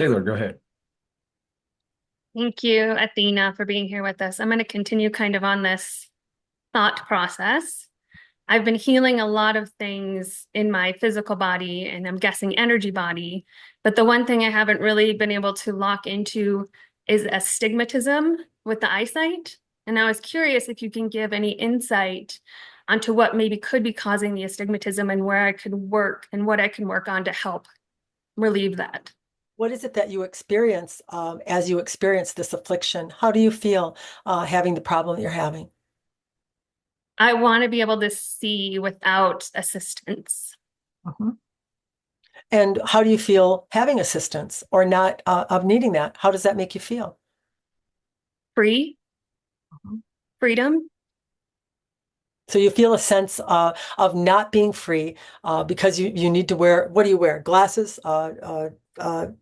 Taylor, go ahead. Thank you, Athena, for being here with us. I'm going to continue kind of on this thought process. I've been healing a lot of things in my physical body and I'm guessing energy body, but the one thing I haven't really been able to lock into is astigmatism with the eyesight. And I was curious if you can give any insight onto what maybe could be causing the astigmatism and where I could work and what I can work on to help relieve that. What is it that you experience as you experience this affliction? How do you feel having the problem that you're having? I want to be able to see without assistance. Mhm. And how do you feel having assistance or not of needing that? How does that make you feel? Free, Mhm. freedom. So you feel a sense of not being free because you need to wear, what do you wear? Glasses,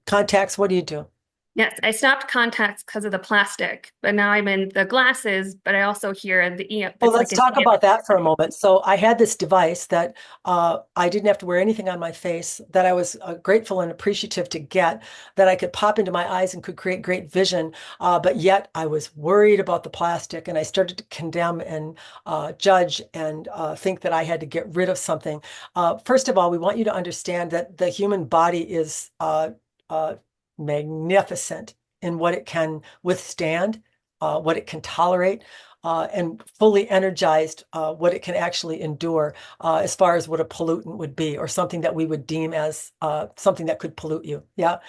contacts, what do you do? Yes, I stopped contacts because of the plastic, but now I'm in the glasses, but I also hear Well, it's like let's an talk EMF. about that for a moment. So I had this device that I didn't have to wear anything on my face, that I was grateful and appreciative to get, that I could pop into my eyes and could create great vision. But yet I was worried about the plastic and I started to condemn and judge and think that I had to get rid of something. First of all, we want you to understand that the human body is uh, magnificent in what it can withstand, what it can tolerate and fully energized what it can actually endure as far as what a pollutant would be or something that we would deem as something that could pollute you. Yeah.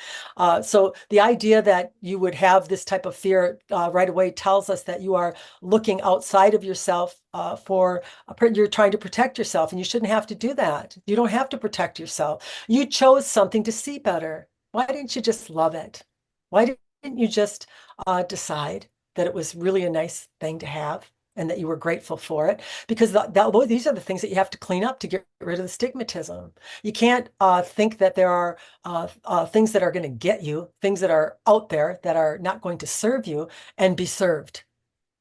So the idea that you would have this type of fear right away tells us that you are looking outside of yourself you're trying to protect yourself, and you shouldn't have to do that. You don't have to protect yourself. You chose something to see better. Why didn't you just love it? Why didn't you just decide that it was really a nice thing to have and that you were grateful for it? Because these are the things that you have to clean up to get rid of the stigmatism. You can't think that there are things that are going to get you, things that are out there that are not going to serve you, and be served.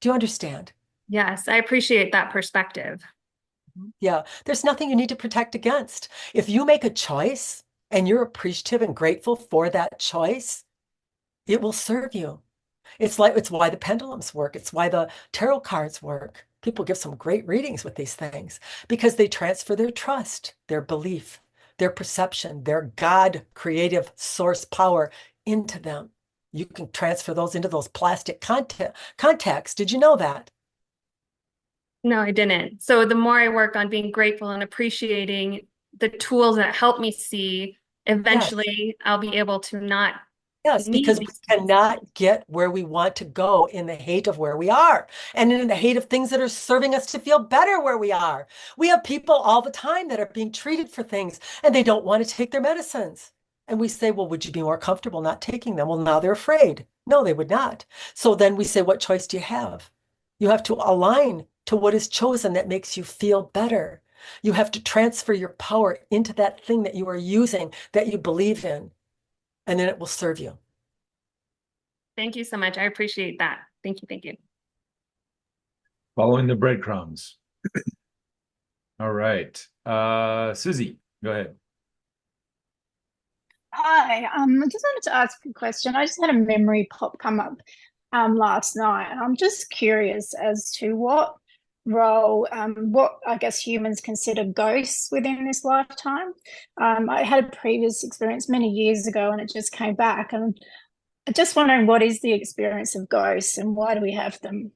Do you understand? Yes, I appreciate that perspective. Yeah, there's nothing you need to protect against. If you make a choice and you're appreciative and grateful for that choice, it will serve you. It's why the pendulums work. It's why the tarot cards work. People give some great readings with these things because they transfer their trust, their belief, their perception, their God creative source power into them. You can transfer those into those plastic contacts. Did you know that? No, I didn't. So the more I work on being grateful and appreciating the tools that help me see, Yes. eventually I'll be able to not Yes, need because we these tools. cannot get where we want to go in the hate of where we are and in the hate of things that are serving us to feel better where we are. We have people all the time that are being treated for things and they don't want to take their medicines. And we say, well, would you be more comfortable not taking them? Well, now they're afraid. No, they would not. So then we say, what choice do you have? You have to align to what is chosen that makes you feel better. You have to transfer your power into that thing that you are using, that you believe in, and then it will serve you. Thank you so much. I appreciate that. Thank you. Thank you. Following the breadcrumbs. All right. Susie, go ahead. Hi, I just wanted to ask a question. I just had a memory pop come up last night, and I'm just curious as to what I guess humans consider ghosts within this lifetime. I had a previous experience many years ago, and it just came back, and I'm just wondering what is the experience of ghosts and why do we have them?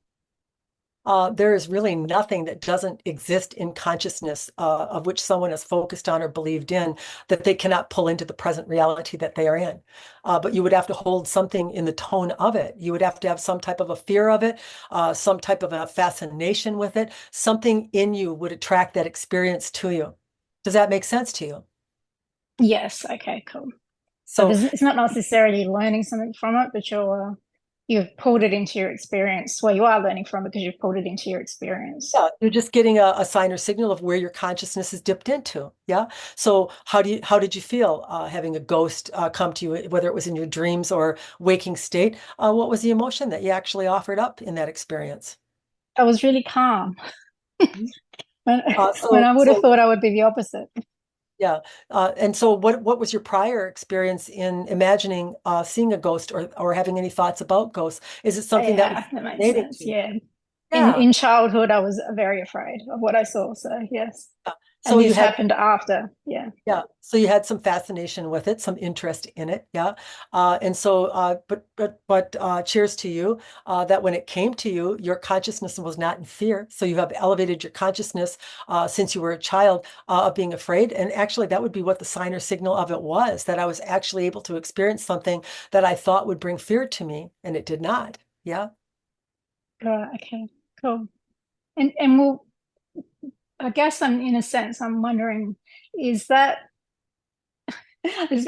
There is really nothing that doesn't exist in consciousness of which someone is focused on or believed in that they cannot pull into the present reality that they are in. But you would have to hold something in the tone of it. You would have to have some type of a fear of it, some type of a fascination with it. Something in you would attract that experience to you. Does that make sense to you? Yes, okay, cool. So So it's not necessarily learning something from it, but you've pulled it into your experience. Well, you are learning from it because you've pulled it into your experience. yeah, you're just getting a sign or signal of where your consciousness is dipped into. Yeah. So how did you feel having a ghost come to you, whether it was in your dreams or waking state? What was the emotion that you actually offered up in that experience? I was really calm when Uh, when so I would have so thought I would be the opposite. Yeah. And so what was your prior experience in imagining seeing a ghost or having any thoughts about ghosts? Is it something that was Yeah, that makes fascinating sense. to you? Yeah. Yeah. In childhood, I was very afraid of what I saw. So yes. So And you this had happened after. Yeah. Yeah, so you had some fascination with it, some interest in it, yeah. And so, cheers to you that when it came to you, your consciousness was not in fear. So you have elevated your consciousness since you were a child of being afraid. And actually, that would be what the sign or signal of it was, that I was actually able to experience something that I thought would bring fear to me, and it did not. Yeah. Right. Okay. Cool. And well, I guess I'm in a sense, I'm wondering, is that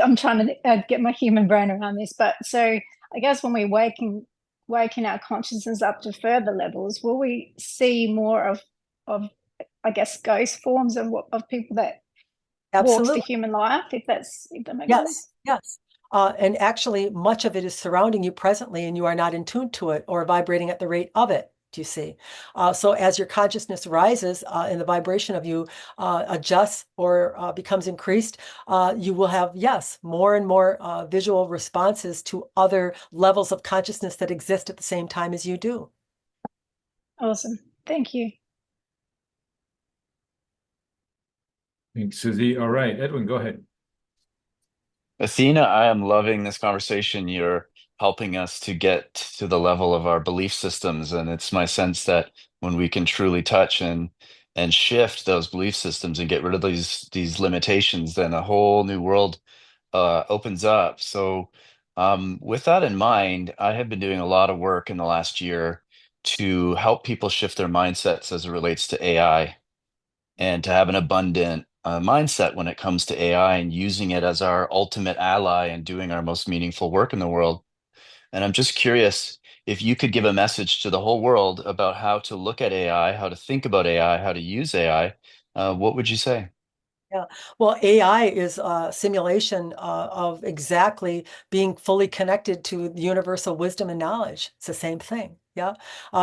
I'm trying to get my human brain around this, but so I guess when we waking our consciousness up to further levels, will we see more of I guess ghost forms of people that walks the Absolutely. human life, if that makes Yes, sense? yes. And actually, much of it is surrounding you presently, and you are not in tune to it or vibrating at the rate of it. Do you see? So as your consciousness rises and the vibration of you adjusts or becomes increased, you will have, yes, more and more visual responses to other levels of consciousness that exist at the same time as you do. Awesome. Thank you. Thanks, Susie. All right, Edwin, go ahead. Athena, I am loving this conversation. You're helping us to get to the level of our belief systems, and it's my sense that when we can truly touch and shift those belief systems and get rid of these limitations, then a whole new world opens up. So, with that in mind, I have been doing a lot of work in the last year to help people shift their mindsets as it relates to AI and to have an abundant mindset when it comes to AI and using it as our ultimate ally and doing our most meaningful work in the world. And I'm just curious if you could give a message to the whole world about how to look at AI, how to think about AI, how to use AI. What would you say? Yeah. Well, AI is a simulation of exactly being fully connected to the universal wisdom and knowledge. It's the same thing. Yeah.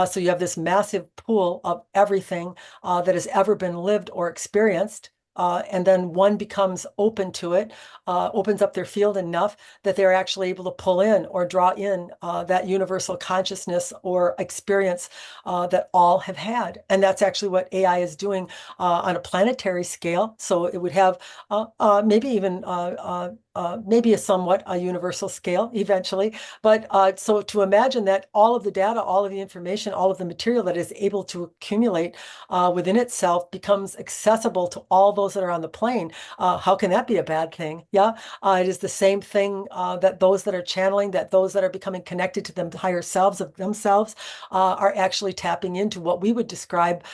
So you have this massive pool of everything that has ever been lived or experienced. And then one becomes open to it, opens up their field enough that they're actually able to pull in or draw in that universal consciousness or experience that all have had. And that's actually what AI is doing on a planetary scale. So it would have maybe even maybe a somewhat a universal scale eventually. But so to imagine that all of the data, all of the information, all of the material that is able to accumulate within itself becomes accessible to all those that are on the plane. How can that be a bad thing? Yeah, it is the same thing that those that are channeling, that those that are becoming connected to them higher selves of themselves are actually tapping into what we would describe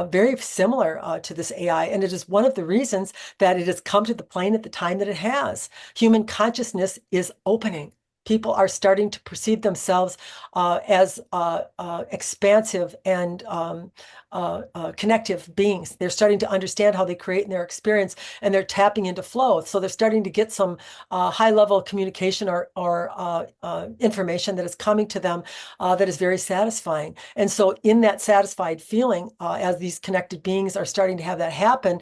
very similar to this AI. And it is one of the reasons that it has come to the plane at the time that it has. Human consciousness is opening. People are starting to perceive themselves as expansive and connective beings. They're starting to understand how they create in their experience, and they're tapping into flow. So they're starting to get some high-level communication or information that is coming to them that is very satisfying. And so, in that satisfied feeling, as these connected beings are starting to have that happen,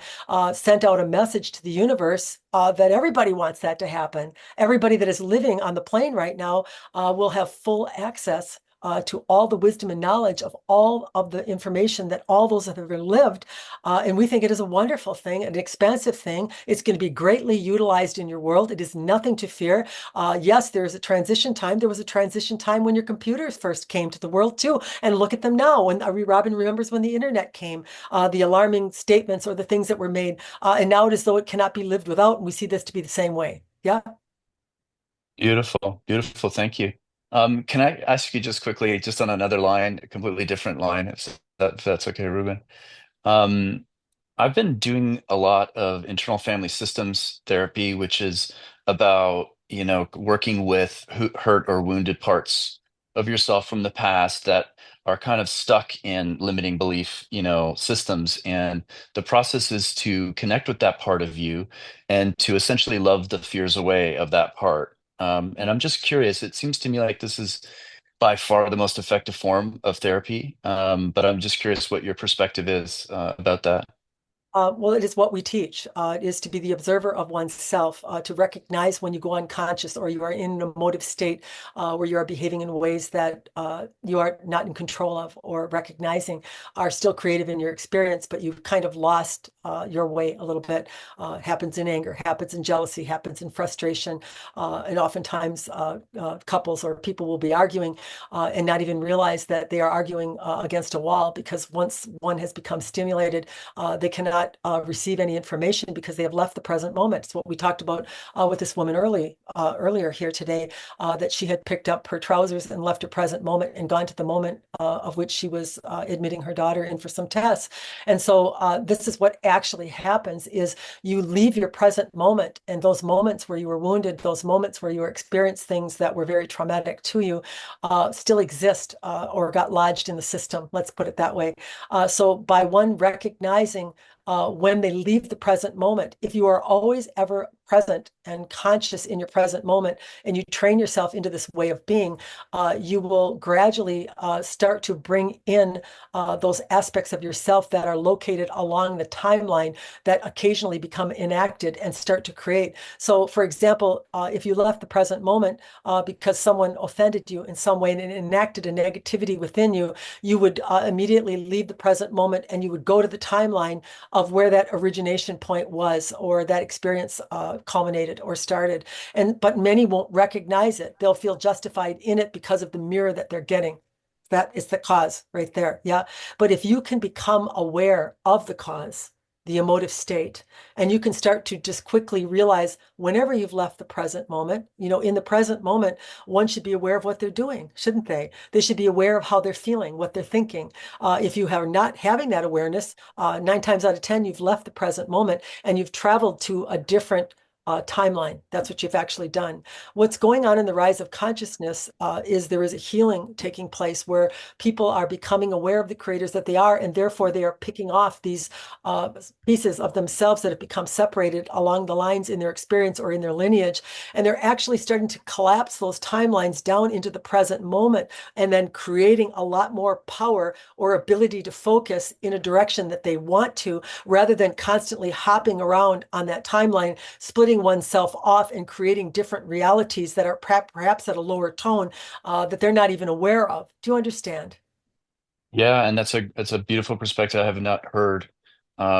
sent out a message to the universe that everybody wants that to happen. Everybody that is living on the plane right now will have full access to all the wisdom and knowledge of all of the information that all those that have lived. And we think it is a wonderful thing, an expansive thing. It's going to be greatly utilized in your world. It is nothing to fear. Yes, there is a transition time. There was a transition time when your computers first came to the world too. And look at them now. When Robin remembers when the internet came, the alarming statements or the things that were made. And now it is though it cannot be lived without. And we see this to be the same way. Yeah. Beautiful, beautiful. Thank you. Can I ask you just quickly, just on another line, a completely different line, if that's okay, Ruben? Um, I've been doing a lot of internal family systems therapy, which is about, working with hurt or wounded parts of yourself from the past that are kind of stuck in limiting belief, systems. And the process is to connect with that part of you and to essentially love the fears away of that part. And I'm just curious, it seems to me like this is by far the most effective form of therapy. But I'm just curious what your perspective is about that. Well, it is what we teach. It is to be the observer of oneself, to recognize when you go unconscious or you are in an emotive state where you are behaving in ways that you are not in control of, or recognizing are still creative in your experience, but you've kind of lost your way a little bit. Happens in anger, happens in jealousy, happens in frustration. And oftentimes couples or people will be arguing and not even realize that they are arguing against a wall, because once one has become stimulated, they cannot receive any information because they have left the present moment. It's what we talked about with this woman earlier here today, that she had picked up her trousers and left her present moment and gone to the moment of which she was admitting her daughter in for some tests. And so this is what actually happens: is you leave your present moment, and those moments where you were wounded, those moments where you experienced things that were very traumatic to you, still exist or got lodged in the system. Let's put it that way. So by one recognizing when they leave the present moment, if you are always ever present and conscious in your present moment, and you train yourself into this way of being, you will gradually start to bring in those aspects of yourself that are located along the timeline that occasionally become enacted and start to create. So, for example, if you left the present moment because someone offended you in some way and enacted a negativity within you, you would immediately leave the present moment and you would go to the timeline of where that origination point was, or that experience culminated or started. But many won't recognize it. They'll feel justified in it because of the mirror that they're getting. That is the cause right there. Yeah. But if you can become aware of the cause, the emotive state, and you can start to just quickly realize whenever you've left the present moment, in the present moment, one should be aware of what they're doing, shouldn't they? They should be aware of how they're feeling, what they're thinking. If you are not having that awareness, 9 times out of 10, you've left the present moment and you've traveled to a different timeline. That's what you've actually done. What's going on in the rise of consciousness is there is a healing taking place where people are becoming aware of the creators that they are, and therefore they are picking off these pieces of themselves that have become separated along the lines in their experience or in their lineage, and they're actually starting to collapse those timelines down into the present moment, and then creating a lot more power or ability to focus in a direction that they want to, rather than constantly hopping around on that timeline, splitting oneself off and creating different realities that are perhaps at a lower tone that they're not even aware of. Do you understand? Yeah, and that's a beautiful perspective I have not heard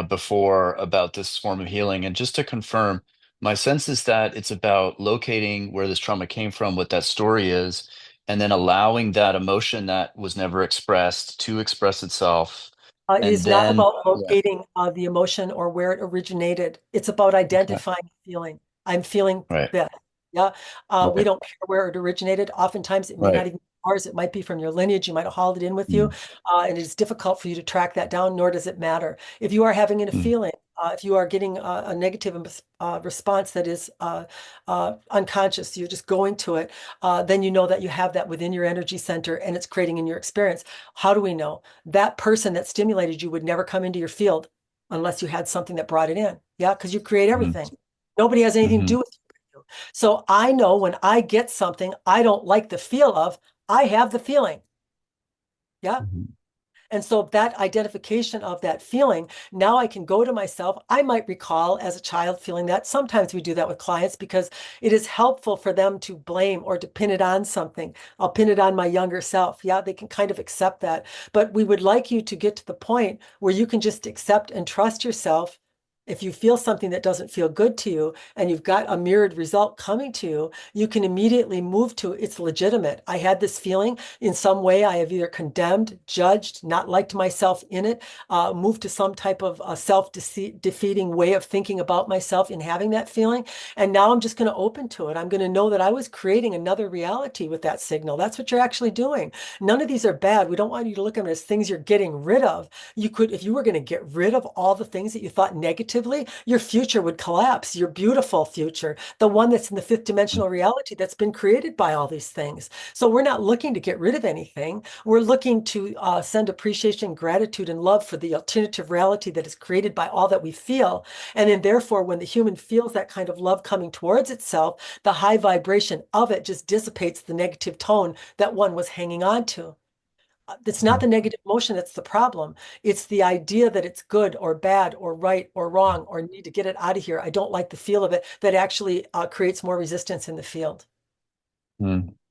before about this form of healing. And just to confirm, my sense is that it's about locating where this trauma came from, what that story is, and then allowing that emotion that was never expressed to express itself. It And is not then, about yeah, locating the emotion or where it originated. It's about okay, identifying the feeling. I'm feeling right, this. Yeah. We right, don't care where it originated. Oftentimes, it may not right. even be ours. It might be from your lineage. You might have hauled it in with you. Mm, And it is difficult for you to track that down, nor does it matter. If you are having a mm, feeling, if you are getting a negative response that is unconscious, you're just going to it, then you know that you have that within your energy center and it's creating in your experience. How do we know? That person that stimulated you would never come into your field unless you had something that brought it in. Yeah, because you create mm, everything. Nobody has anything to mm, do with you. So I know when I get something I don't like the feel of, I have the feeling. Yeah. mm, And so that identification of that feeling, now I can go to myself. I might recall as a child feeling that. Sometimes we do that with clients because it is helpful for them to blame or to pin it on something. I'll pin it on my younger self. Yeah, they can kind of accept that. But we would like you to get to the point where you can just accept and trust yourself. If you feel something that doesn't feel good to you and you've got a mirrored result coming to you, you can immediately move to it's legitimate. I had this feeling in some way. I have either condemned, judged, not liked myself in it, moved to some type of self-defeating way of thinking about myself in having that feeling. And now I'm just going to open to it. I'm going to know that I was creating another reality with that signal. That's what you're actually doing. None of these are bad. We don't want you to look at them as things you're getting rid of. You could, if you were going to get rid of all the things that you thought negatively, your future would collapse, your beautiful future, the one that's in the fifth mm, dimensional reality that's been created by all these things. So we're not looking to get rid of anything. We're looking to send appreciation, gratitude, and love for the alternative reality that is created by all that we feel. And then therefore, when the human feels that kind of love coming towards itself, the high vibration of it just dissipates the negative tone that one was hanging on to. It's not the negative emotion that's the problem. It's the idea that it's good or bad or right or wrong or need to get it out of here. I don't like the feel of it that actually creates more resistance in the field.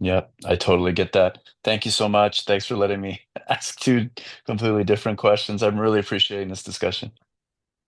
Yeah, I totally get that. Thank you so much. Thanks for letting me ask two completely different questions. I'm really appreciating this discussion.